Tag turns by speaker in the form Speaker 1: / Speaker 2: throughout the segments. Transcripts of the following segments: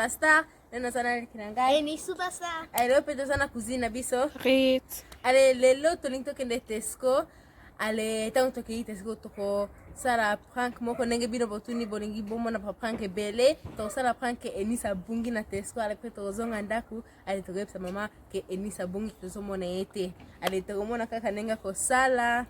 Speaker 1: superstar. Neno sana kinangai.
Speaker 2: Ni superstar.
Speaker 1: Ale peto sana kuzina biso.
Speaker 3: Rit.
Speaker 1: Ale lelo tolinto kende Tesco. Ale tanto ke Tesco toko sala prank moko nenge bino botuni bolingi bomo na prank bele. To sala prank Enisa Bungi na Tesco ale peto zonga ndaku. Ale togepsa mama ke Enisa Bungi tozomona ete. Ale togomona kaka nenga ko sala.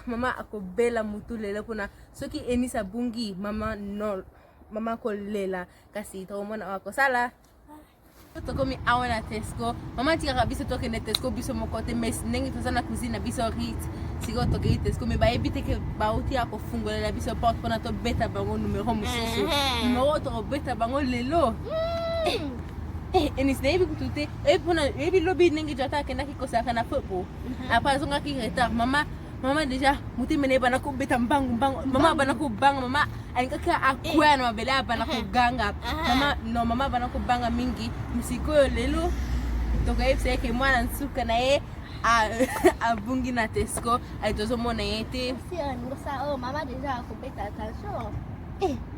Speaker 1: Mama ako bela mutu lelo pona soki Enisa Bungi mama ko lela kasi togomona wako sala. Tokomi awa na Tesco. Mama tika kabisa toke na Tesco biso mokote mes nengi tozana kuzina biso rit. Sigo toke Tesco me ba ebite ke bauti ako fungolela biso porte pona to beta bango numero mususu. Numero to beta bango lelo. Enis na ebi kutute. Pona ebi lobby nengi jota kenda kikosa kana football. Apa zonga ki retard mama deja muti mene bana ko beta mbangu mama bana ko banga mama alikaka akwa na mabele bana ko ganga mama bana ko banga mingi msiko lelo toka yepse ke mwana nsuka na ye a Bungi na Tesco aitozo mona yete
Speaker 2: si ngosa mama deja ko beta attention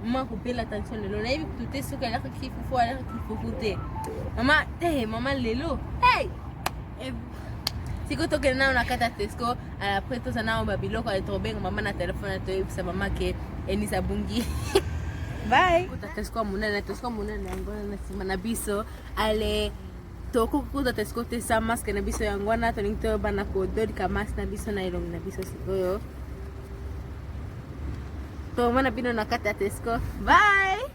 Speaker 1: mama ko bela attention lelo na yebi kutute suka la kifufu ala kifufute mama lelo Siko toke na unakata Tesco après tout ça na babiloko ale trobenga mama na telefone to yebisa mama ke Enisa Bungi bye kuta Tesco munene ngona na sima na biso ale toko kuta Tesco te sa maske na biso yangwana to ningto bana ko dodi ka mas na biso na ilong na biso sikoyo to mana bino nakata Tesco bye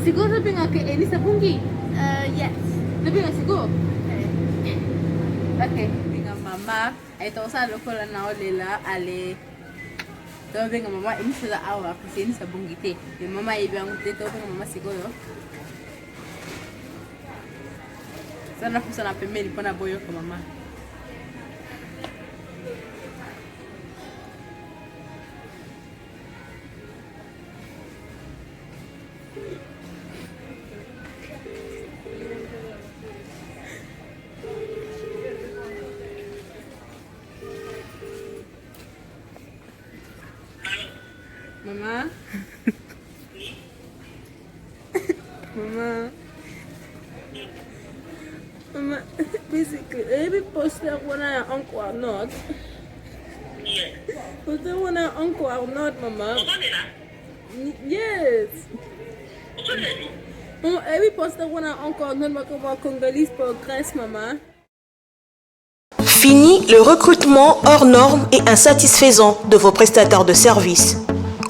Speaker 1: Sigo sabi nga kay Enisa Bungi?
Speaker 2: Yes.
Speaker 1: Sabi nga sigo? Okay. Sabi nga mama, ay ito sa lokola na olela, ale. Sabi nga mama, Enisa la awa, kasi Enisa Bungi te. Yung mama, ibang dito, sabi nga mama sigo yo. Sana po sana pemeli pa na boyo ka mama. Mama? Mama, basically, every poster when I uncle or not.
Speaker 4: Yes.
Speaker 1: Poster when I uncle or not, Mama. Yes. Mama, every poster when I uncle or not, Mama, Congolese progress, Mama.
Speaker 5: Fini le recrutement hors norme et insatisfaisant de vos prestataires de services.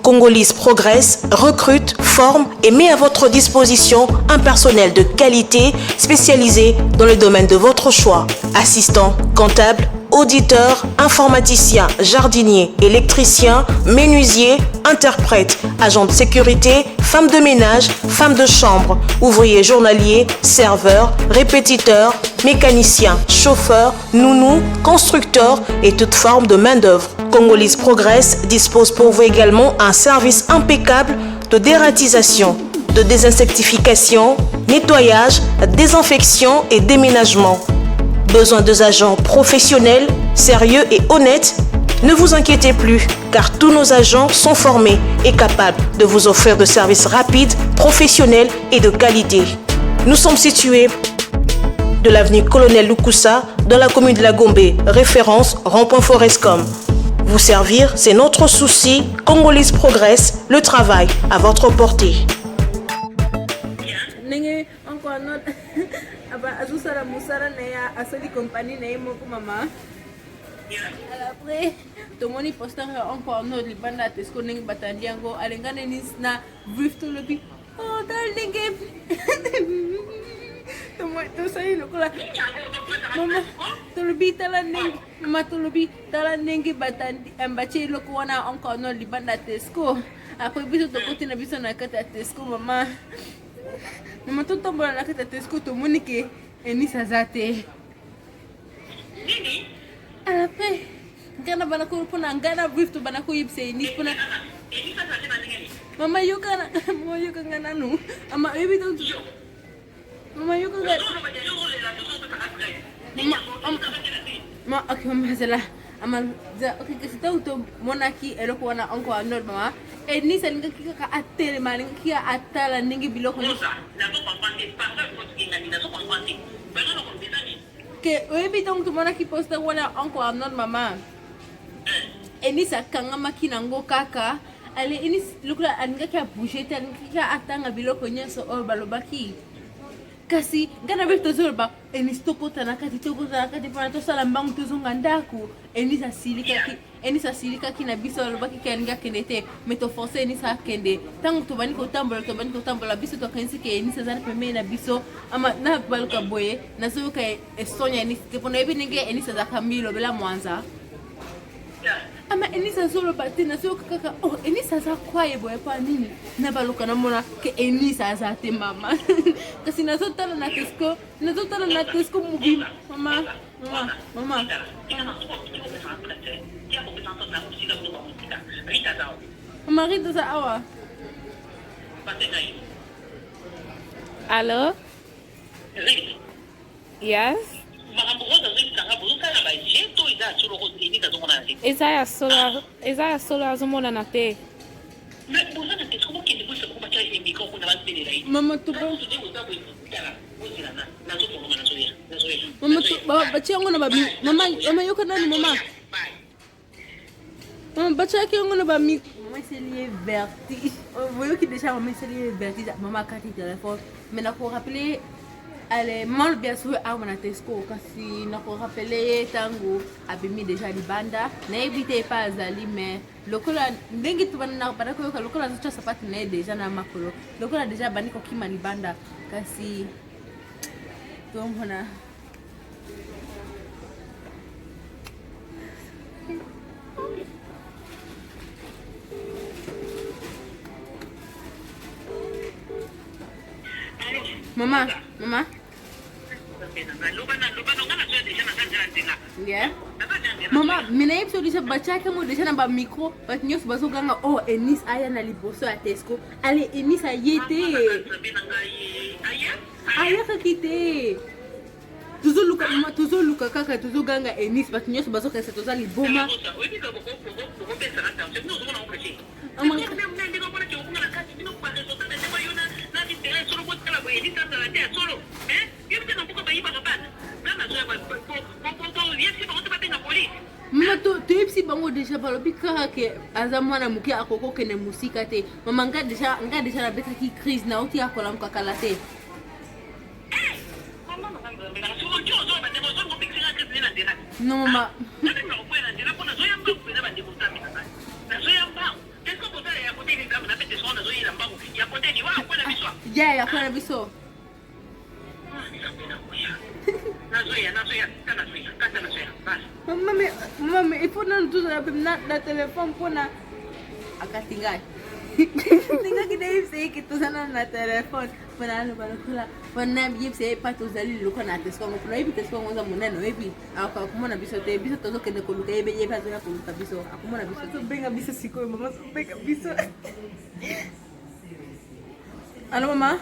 Speaker 5: Congolese Progress recrute, forme et met à votre disposition un personnel de qualité spécialisé dans le domaine de votre choix. Assistant, comptable, auditeur, informaticien, jardinier, électricien, menuisier, interprète, agent de sécurité, femme de ménage, femme de chambre, ouvrier journalier, serveur, répétiteur, mécanicien, chauffeur, nounou, constructeur et toute forme de main-d'œuvre. Congolese Progress dispose pour vous également un service impeccable de dératisation, de désinsectification, nettoyage, désinfection et déménagement. Besoin de agents professionnels, sérieux et honnêtes? Ne vous inquiétez plus, car tous nos agents sont formés et capables de vous offrir de services rapides, professionnels et de qualité. Nous sommes situés de l'avenue Colonel Lukusa, dans la commune de La Gombe, référence rond-point Forescom. Vous servir, c'est notre souci. Congolese Progress, le travail à votre portée.
Speaker 1: Azusara musara na ya asali compagnie na yemo ko mama. Après tomoni poster encore no libanda Tesco ningi batandi yango alengane ni na brief to lobi. Oh darling. To sai lokola. Mama to lobi talaneng. Mama to lobi talaneng batandi ambache loko wana encore no libanda Tesco. Après biso to côté na biso na kata Tesco mama. Mama to tombola na kata Tesco to monike Enisa zate.
Speaker 4: Nini?
Speaker 1: Alape. Ngana bana ko puna ngana brief to bana ko yipse ni puna.
Speaker 4: Enisa zate na nini?
Speaker 1: Mama yuka na mo yuka ngana nu. Ama ebi to. Mama yuka ngana. Ma okay mama zela. Ama za okay kasi to monaki eloko wana onko anod mama. Enisa ninga kika ka atele malinga kia atala ningi biloko ni.
Speaker 4: Na to pampante panga ko kinga ni na to pampante. Bana no kombitani.
Speaker 1: Que ebi to monaki posta wana onko anod mama. Enisa kanga makina ngo kaka ale inis lukula anga kya bushete anga kya atanga biloko nyeso o balobaki kasi ngana beto zorba enis tokota nakati pana to sala mbangu tuzunga ndaku enisa silika ki na biso balobaki kya anga kenete meto force enisa kende tangu to bani ko tambola biso to kensi ke enisa zana peme na biso ama na baluka boye na zo ka estonia enis ke pona ebi nge enisa za kamilo bela mwanza. Ama enisa solo batina sio kaka oh enisa za kwaye boye pa nini na baluka na mona ke enisa za te mama kasi nazotala na tesko mubi mama Rita za awa.
Speaker 3: Hello? Yes? Isaiah solo azomona na te.
Speaker 1: Mama tu bachi yangu na babi mama yuko nani mama bachi yake yangu na babi mama c'est verti voyez qui déjà mama c'est verti mama kati téléphone mais na ko rappeler ale mal bien sûr à mon Tesco kasi na ko rappeler tango abimi déjà libanda na éviter pas azali mais lokola ndengi tu bana para ko lokola zocha sapati na déjà na makolo lokola déjà bani ko kima libanda kasi tuomona Mama. Yeah. Mama, mina yipso disa bachake mo disa na ba micro, but nyos baso ganga oh Enis aya na liboso ya Tesco. Ale Enis ayete. Aya kakite. Tuzo luka kaka tuzo ganga Enis but nyos baso kese toza liboma. Mama tu ipsi bango deja balobi kaka ke azamwana muki akoko kene musika te mama nga deja na beta ki crise na oti akola mukakala te no mama ya kwa biso Mama, il faut non tout na téléphone pour na akatingai. Ninga kidai sei que tu sana na téléphone. Para no para kula. Para yip sei pa tu zali luko na Tesco mo pro ibite Tesco mo za muneno ebi. Aka kumona biso te biso tozo kende koluka ebe yeba zo ya koluka biso. Akumona biso. So benga biso siko mama so benga biso. Allo mama?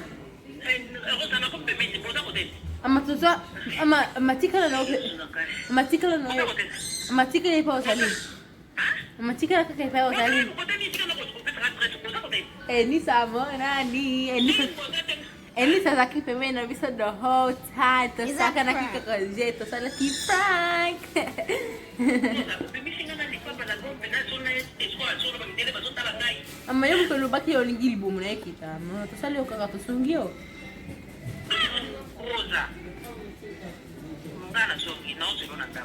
Speaker 1: Matikala ipa usali. Matikala kaka ipa usali. Enisa mo nani Enisa zaki pemena bisa the whole time. Tosaka na kika koje tosala ki prank. Amma yo ko lubaki yo lingili bomu na kita. No tosali yo kaka tosungio.
Speaker 4: Rosa. Ngana so ino se lona ta.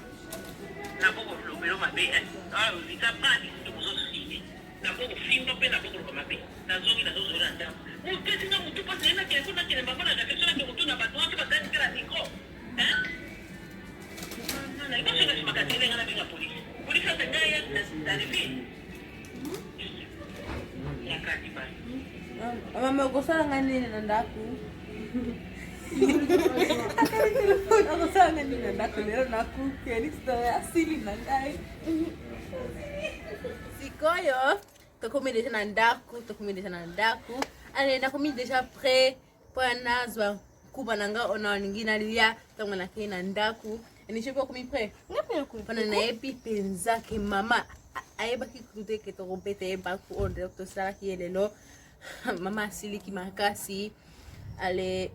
Speaker 4: Na poco lo pero mabe. Ah, vita pani to so sini. Na poco finno pe na poco mabe. Na so ina so lona ta. Uke singa mutu pa sena ke kuna ke mama na ke sona ke mutu na batu ke batani kila niko. Na iko sena simakatile ngana bila polisi. Polisi atangaya na rivi. Ya kati basi.
Speaker 1: Mama uko sala ngani na ndaku. Ako sana nina ndako lero nakuke ni story asili na ndai. Sikoyo tokomi deja na ndaku. Anaenda komi deja prêt pour nazwa kuba nanga ona ningina lia tonga na kina ndaku. Ni chepo komi prêt. Pana na epi penza ke mama ayeba kikute ke to bete ba ku on doctor sala ki elelo. Mama asili ki makasi. Ale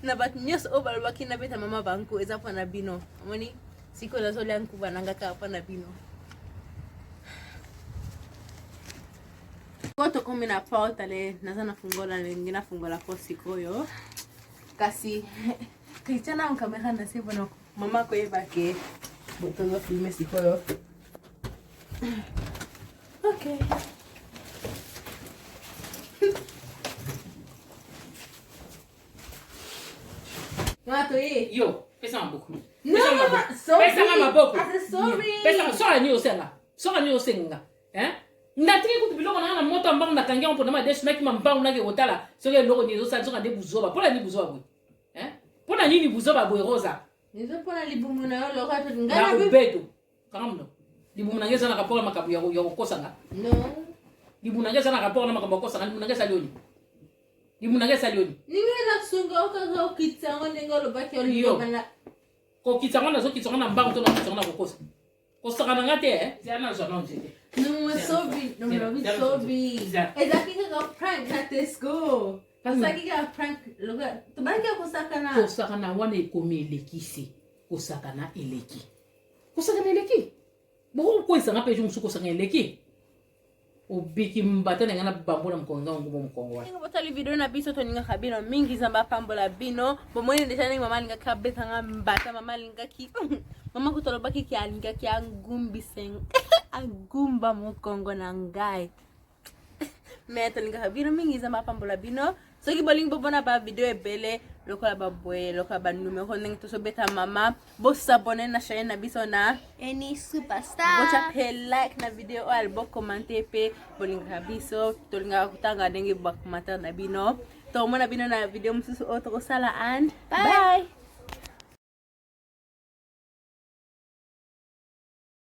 Speaker 1: na bat nyos obal bakina beta mama banku eza pana bino. Amoni siko la zole yangu bananga ka pana bino. Koto kumi na pauta le nazana fungola ngina fungola kwa sikoyo. Kasi kichana kamera na sebo no mama ko ebake botongo filme sikoyo. Okay. Mato e.
Speaker 6: Yo, pesa maboko.
Speaker 1: No, sorry.
Speaker 6: Pesa maboko.
Speaker 1: Sorry.
Speaker 6: Pesa sora ni osenga. Sora ni osenga. Ndati ko biloko na moto mbang na kangia mpo na ma desh maki mbang na ke otala. Soke loko ni zo sa zonga de buzoba. Pona ni buzoba bwe. Pona nini buzoba bwe rosa.
Speaker 1: Nizo pona libumu na yo loka to
Speaker 6: Na
Speaker 1: ngana
Speaker 6: ko beto. Kangamno. Libumu na ngeza na kapora makabu ya kokosanga.
Speaker 1: No.
Speaker 6: Libumu na ngeza na kapora na makabu kokosanga. Libumu na ngeza lioni. Libumu na ngeza lioni.
Speaker 1: Ningela sunga okaga okitsango ningolo baki
Speaker 6: Yo.
Speaker 1: olibana.
Speaker 6: Ko kitsango na zo kitsango na mbang to na kitsango na kokosa. Kosaka na ngate zana zo na njete.
Speaker 1: No, sobi. No, sobi. Ezaki ka prank na Tesco. Pasaki ka prank loga. Tubaki kusaka na.
Speaker 6: Kosaka na wana ekomi elekisi. Kosaka na eleki. Kosaka na eleki. Boko ko isanga pe jungu kosaka eleki. Obiki mbata na ngana bambola mkonga ngumo mkongo wa.
Speaker 1: Ngo botali video na biso to ninga kabino mingi zamba pambola bino. Bomoni ndesha ninga mama linga kabeta nga mbata mama linga ki. Mama kutoloba ki alinga ki angumbi seng. Agumba mkongo na ngai. Meto linga kabino mingi zamba pambola bino. So ki boling bobona ba video ebele lokola babwe lokola ba numero ndenge to so beta mama. Bo s'abonner na chaîne na biso na
Speaker 2: Any superstar.
Speaker 1: bocha pe like na video o albo commenter pe bolinga biso tolinga kutanga ndenge ba commentaire na bino to mona bino na video mususu o to sala and bye.